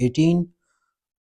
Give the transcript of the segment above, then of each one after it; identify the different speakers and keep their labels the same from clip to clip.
Speaker 1: 18।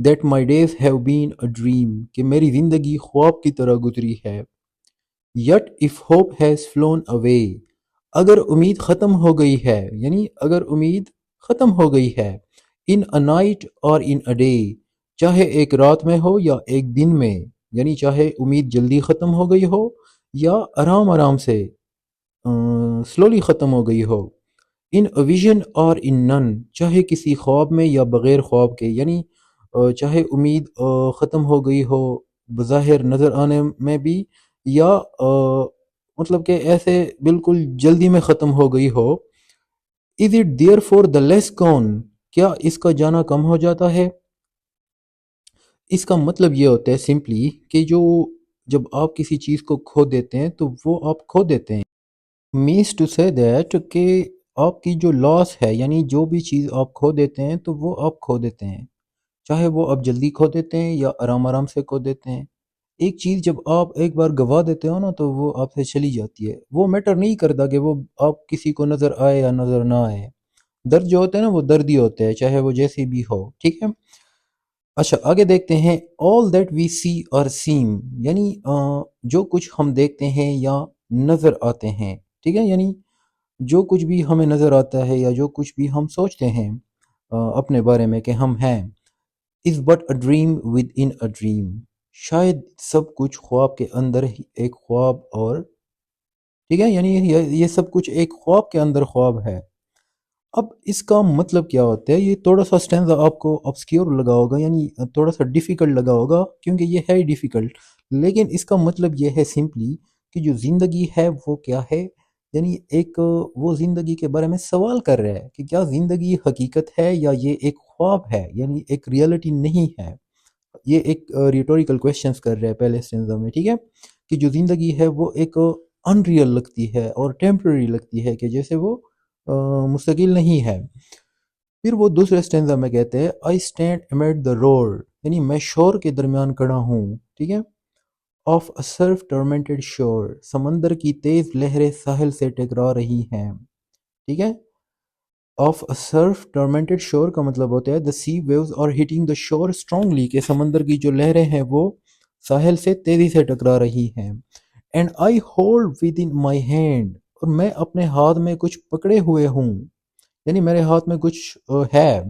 Speaker 1: That my days have been a dream کہ میری زندگی خواب کی طرح گزری ہے. Yet if hope has flown away اگر امید ختم ہو گئی ہے یعنی اگر امید ختم ہو گئی ہے. ان اے نائٹ اور ان اے ڈے چاہے ایک رات میں ہو یا ایک دن میں یعنی چاہے امید جلدی ختم ہو گئی ہو یا آرام آرام سے سلولی ختم ہو گئی ہو. ان ویژن اور ان نن چاہے کسی خواب میں یا بغیر خواب کے یعنی چاہے امید ختم ہو گئی ہو بظاہر نظر آنے میں بھی یا مطلب کہ ایسے بالکل جلدی میں ختم ہو گئی ہو. Is it therefore the less gone کیا اس کا جانا کم ہو جاتا ہے. اس کا مطلب یہ ہوتا ہے سمپلی کہ جب آپ کسی چیز کو کھو دیتے ہیں تو وہ آپ کھو دیتے ہیں. مینس ٹو سے دیٹ کہ آپ کی جو لاس ہے یعنی جو بھی چیز آپ کھو دیتے ہیں تو وہ آپ کھو دیتے ہیں چاہے وہ آپ جلدی کھو دیتے ہیں یا آرام آرام سے کھو دیتے ہیں. ایک چیز جب آپ ایک بار گوا دیتے ہو نا تو وہ آپ سے چلی جاتی ہے. وہ میٹر نہیں کرتا کہ وہ آپ کسی کو نظر آئے یا نظر نہ آئے. درد جو ہوتے ہیں نا وہ درد ہی ہوتے ہیں چاہے وہ جیسی بھی ہو. ٹھیک ہے. اچھا آگے دیکھتے ہیں all that we see or seem یعنی جو کچھ ہم دیکھتے ہیں یا نظر آتے ہیں. ٹھیک ہے. یعنی جو کچھ بھی ہمیں نظر آتا ہے یا جو کچھ بھی ہم سوچتے ہیں اپنے بارے میں کہ ہم ہیں is but a dream within a dream شاید سب کچھ خواب کے اندر ہی ایک خواب اور ٹھیک ہے یعنی یہ سب کچھ ایک خواب کے اندر خواب ہے. اب اس کا مطلب کیا ہوتا ہے. یہ تھوڑا سا اسٹینزا آپ کو obscure لگا ہوگا یعنی تھوڑا سا ڈیفیکلٹ لگا ہوگا کیونکہ یہ ہے ڈیفیکلٹ لیکن اس کا مطلب یہ ہے سمپلی کہ جو زندگی ہے وہ کیا ہے. یعنی ایک وہ زندگی کے بارے میں سوال کر رہا ہے کہ کیا زندگی حقیقت ہے یا یہ ایک خواب ہے یعنی ایک ریئلٹی نہیں ہے. یہ ایک ریٹوریکل کویشچنس کر رہا ہے پہلے اسٹینزا میں. ٹھیک ہے. کہ جو زندگی ہے وہ ایک انریل لگتی ہے اور ٹیمپرری لگتی ہے کہ جیسے وہ مستقل نہیں ہے. پھر وہ دوسرے اسٹینزا میں کہتے ہیں آئی اسٹینڈ امیڈ دا روڈ یعنی میں شور کے درمیان کھڑا ہوں. ٹھیک ہے. آف اے سرف ٹرمنٹڈ شور سمندر کی تیز لہریں ساحل سے ٹکرا رہی ہیں. ٹھیک ہے. آف اے سرف ٹرمنٹڈ شور کا مطلب ہوتا ہے دا سی ویوز اور ہٹنگ دا شور اسٹرانگلی کہ سمندر کی جو لہریں ہیں وہ ساحل سے تیزی سے ٹکرا رہی ہیں. And I hold with in my hand اور میں اپنے ہاتھ میں کچھ پکڑے ہوئے ہوں یعنی میرے ہاتھ میں کچھ ہے.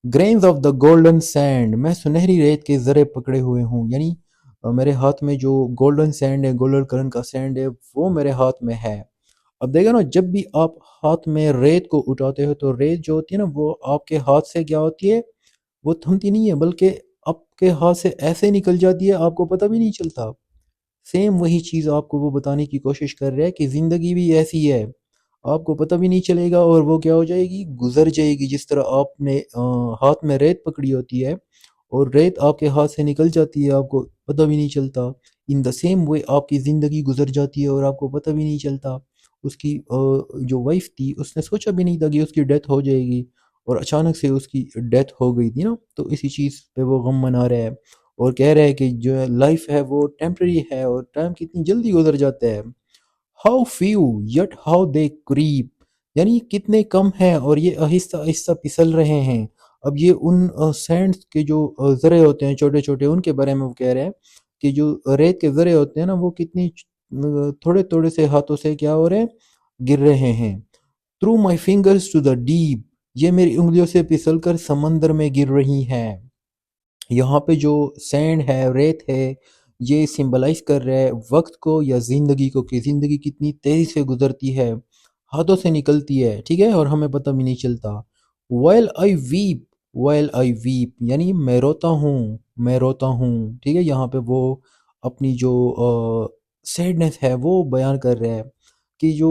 Speaker 1: Grains of the golden sand میں سنہری ریت کے ذرے پکڑے ہوئے ہوں یعنی میرے ہاتھ میں جو گولڈن سینڈ ہے گولڈن کرن کا سینڈ ہے وہ میرے ہاتھ میں ہے. اب دیکھو نا جب بھی آپ ہاتھ میں ریت کو اٹھاتے ہو تو ریت جو ہوتی ہے نا وہ آپ کے ہاتھ سے کیا ہوتی ہے وہ تھمتی نہیں ہے بلکہ آپ کے ہاتھ سے ایسے نکل جاتی ہے آپ کو پتہ بھی نہیں چلتا. سیم وہی چیز آپ کو وہ بتانے کی کوشش کر رہے ہیں کہ زندگی بھی ایسی ہے آپ کو پتہ بھی نہیں چلے گا اور وہ کیا ہو جائے گی گزر جائے گی. جس طرح آپ نے ہاتھ میں ریت پکڑی ہوتی ہے اور ریت آپ کے ہاتھ سے نکل جاتی ہے آپ کو پتہ بھی نہیں چلتا. ان دا سیم وے آپ کی زندگی گزر جاتی ہے اور آپ کو پتہ بھی نہیں چلتا. اس کی جو وائف تھی اس نے سوچا بھی نہیں تھا کہ اس کی ڈیتھ ہو جائے گی اور اچانک سے اس کی ڈیتھ ہو گئی تھی نا. تو اسی چیز پہ وہ غم منا رہا ہے اور کہہ رہے ہیں کہ جو لائف ہے وہ ٹیمپرری ہے اور ٹائم کتنی جلدی گزر جاتا ہے. How few yet how they creep یعنی کتنے کم ہیں اور یہ آہستہ آہستہ پھسل رہے ہیں. اب یہ ان سینڈس کے جو ذرے ہوتے ہیں چھوٹے چھوٹے ان کے بارے میں وہ کہہ رہے ہیں کہ جو ریت کے ذرے ہوتے ہیں نا وہ کتنی تھوڑے تھوڑے سے ہاتھوں سے کیا ہو رہے ہیں گر رہے ہیں. Through my fingers to the deep یہ میری انگلیوں سے پھسل کر سمندر میں گر رہی ہیں. یہاں پہ جو سینڈ ہے ریت ہے یہ سمبلائز کر رہا ہے وقت کو یا زندگی کو کہ زندگی کتنی تیزی سے گزرتی ہے ہاتھوں سے نکلتی ہے. ٹھیک ہے. اور ہمیں پتہ بھی نہیں چلتا. وائل آئی ویپ یعنی میں روتا ہوں میں روتا ہوں. ٹھیک ہے. یہاں پہ وہ اپنی جو سیڈنس ہے وہ بیان کر رہا ہے کہ جو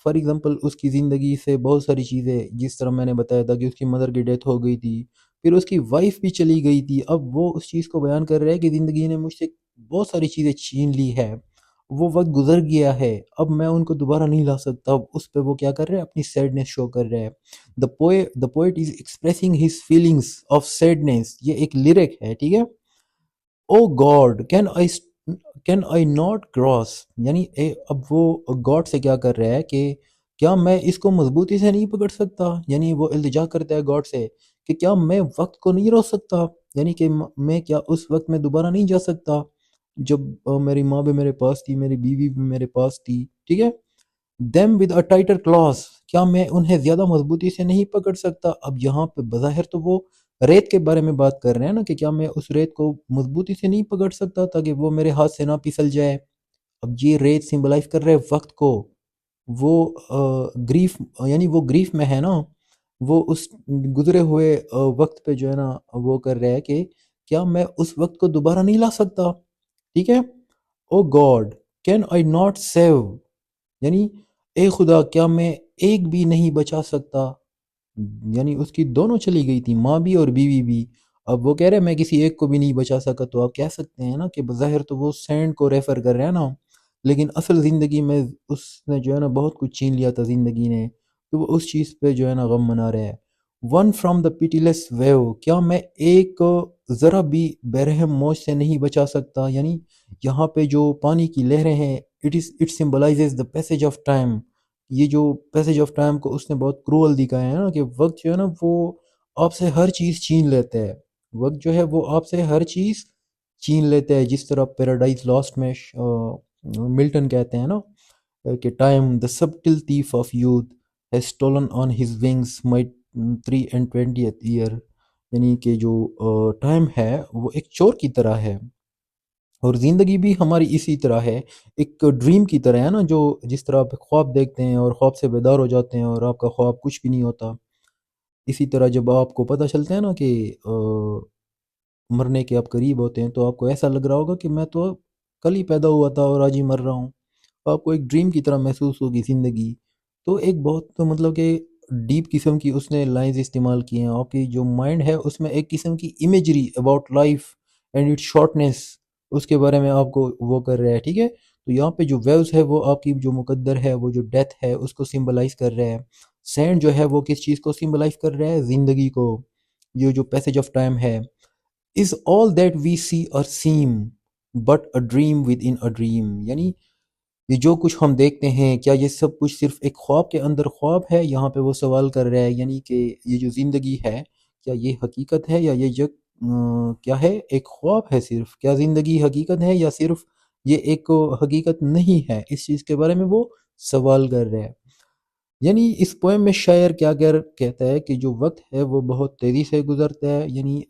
Speaker 1: فار ایگزامپل اس کی زندگی سے بہت ساری چیزیں جس طرح میں نے بتایا تھا کہ اس کی مدر کی ڈیتھ ہو گئی تھی پھر اس کی وائف بھی چلی گئی تھی. اب وہ اس چیز کو بیان کر رہا ہے کہ زندگی نے مجھ سے بہت ساری چیزیں چھین لی ہے وہ وقت گزر گیا ہے اب میں ان کو دوبارہ نہیں لا سکتا. اب اس پہ وہ کیا کر رہا ہے اپنی سیڈنس شو کر رہا ہے. The poet is expressing his feelings of sadness یہ ایک لیرک ہے. ٹھیک ہے. او God can I not grasp یعنی اب وہ گاڈ سے کیا کر رہا ہے کہ کیا میں اس کو مضبوطی سے نہیں پکڑ سکتا. یعنی وہ التجا کرتا ہے گاڈ سے کہ کیا میں وقت کو نہیں روک سکتا یعنی کہ میں کیا اس وقت میں دوبارہ نہیں جا سکتا جب میری ماں بھی میرے پاس تھی، میری بیوی بھی میرے پاس تھی، ٹھیک ہے. them with a tighter claws، کیا میں انہیں زیادہ مضبوطی سے نہیں پکڑ سکتا؟ اب یہاں پہ بظاہر تو وہ ریت کے بارے میں بات کر رہے ہیں نا، کہ کیا میں اس ریت کو مضبوطی سے نہیں پکڑ سکتا تاکہ وہ میرے ہاتھ سے نہ پھسل جائے؟ اب یہ ریت سمبلائز کر رہے وقت کو. وہ گریف، یعنی وہ گریف میں ہے نا، وہ اس گزرے ہوئے وقت پہ جو ہے نا وہ کر رہا ہے کہ کیا میں اس وقت کو دوبارہ نہیں لا سکتا؟ ٹھیک ہے. او God can I not save, یعنی اے خدا کیا میں ایک بھی نہیں بچا سکتا؟ یعنی اس کی دونوں چلی گئی تھی، ماں بھی اور بیوی بھی. اب وہ کہہ رہے میں کسی ایک کو بھی نہیں بچا سکا، تو آپ کہہ سکتے ہیں نا کہ بظاہر تو وہ سینڈ کو ریفر کر رہے ہیں نا، لیکن اصل زندگی میں اس نے جو ہے نا بہت کچھ چھین لیا تھا زندگی نے، تو وہ اس چیز پہ جو ہے نا غم منا رہے ہیں. ون فرام دا پیٹیلیس ویو، کیا میں ایک ذرا بھی بے موج سے نہیں بچا سکتا؟ یعنی یہاں پہ جو پانی کی لہریں ہیں، it symbolises the passage of time. یہ جو پیسج آف ٹائم کو اس نے بہت کرول دکھایا ہے نا، کہ وقت جو ہے نا وہ آپ سے ہر چیز چھین لیتا ہے. وقت جو ہے وہ آپ سے ہر چیز چھین لیتا ہے، جس طرح پیراڈائز لاسٹ میں ملٹن کہتے ہیں نا کہ time the subtle thief of youth has stolen on his wings my 320th year. یعنی کہ جو ٹائم ہے وہ ایک چور کی طرح ہے، اور زندگی بھی ہماری اسی طرح ہے، ایک ڈریم کی طرح ہے نا، جو جس طرح آپ خواب دیکھتے ہیں اور خواب سے بیدار ہو جاتے ہیں اور آپ کا خواب کچھ بھی نہیں ہوتا، اسی طرح جب آپ کو پتہ چلتا ہے نا کہ مرنے کے آپ قریب ہوتے ہیں، تو آپ کو ایسا لگ رہا ہوگا کہ میں تو کل ہی پیدا ہوا تھا اور آج ہی مر رہا ہوں. تو آپ کو ایک ڈریم کی طرح محسوس ہوگی زندگی. تو ایک بہت مطلب کہ ڈیپ قسم کی اس نے لائنز استعمال کی ہیں. آپ کی جو مائنڈ ہے اس میں ایک قسم کی imagery about life and it shortness, اس کے بارے میں آپ کو وہ کر رہا ہے، ٹھیک ہے. تو یہاں پہ جو ویوز ہے وہ آپ کی جو مقدر ہے، وہ جو ڈیتھ ہے اس کو سمبلائز کر رہا ہے. سینڈ جو ہے وہ کس چیز کو سمبلائز کر رہا ہے؟ زندگی کو. یہ جو پیسج آف ٹائم ہے، is all that we see or seem but a dream within a dream. یعنی یہ جو کچھ ہم دیکھتے ہیں، کیا یہ سب کچھ صرف ایک خواب کے اندر خواب ہے؟ یہاں پہ وہ سوال کر رہا ہے. یعنی کہ یہ جو زندگی ہے، کیا یہ حقیقت ہے یا یہ جگ کیا ہے؟ ایک خواب ہے صرف؟ کیا زندگی حقیقت ہے یا صرف یہ ایک حقیقت نہیں ہے؟ اس چیز کے بارے میں وہ سوال کر رہا ہے. یعنی اس پوئم میں شاعر کیا کہتا ہے کہ جو وقت ہے وہ بہت تیزی سے گزرتا ہے. یعنی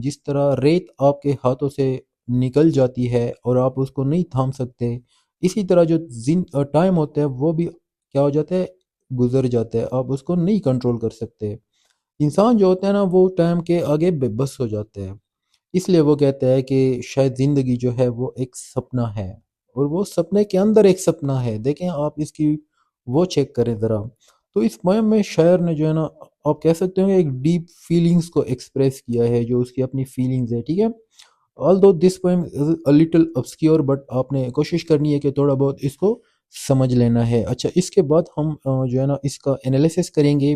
Speaker 1: جس طرح ریت آپ کے ہاتھوں سے نکل جاتی ہے اور آپ اس کو نہیں تھام سکتے، اسی طرح جو ٹائم ہوتا ہے وہ بھی کیا ہو جاتا ہے؟ گزر جاتا ہے. آپ اس کو نہیں کنٹرول کر سکتے. انسان جو ہوتا ہے نا وہ ٹائم کے آگے بے بس ہو جاتا ہے. اس لیے وہ کہتا ہے کہ شاید زندگی جو ہے وہ ایک سپنا ہے، اور وہ سپنے کے اندر ایک سپنا ہے. دیکھیں آپ اس کی وہ چیک کریں ذرا. تو اس پوئم میں شاعر نے جو ہے نا، آپ کہہ سکتے ہیں کہ ایک ڈیپ فیلنگز کو ایکسپریس کیا ہے، جو اس کی اپنی فیلنگز ہے، ٹھیک ہے. although this poem is a little obscure but آپ نے کوشش کرنی ہے کہ تھوڑا بہت اس کو سمجھ لینا ہے. اچھا، اس کے بعد ہم جو ہے نا اس کا انالیسس کریں گے،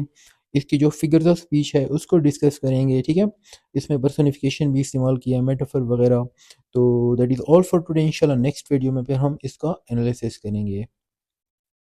Speaker 1: اس کی جو فگرز آف اسپیچ ہے اس کو ڈسکس کریں گے، ٹھیک ہے. اس میں پرسونیفیکیشن بھی استعمال کیا ہے، میٹافر وغیرہ. تو that is all for today. انشاءاللہ نیکسٹ ویڈیو میں پھر ہم اس کا انالیسس کریں گے.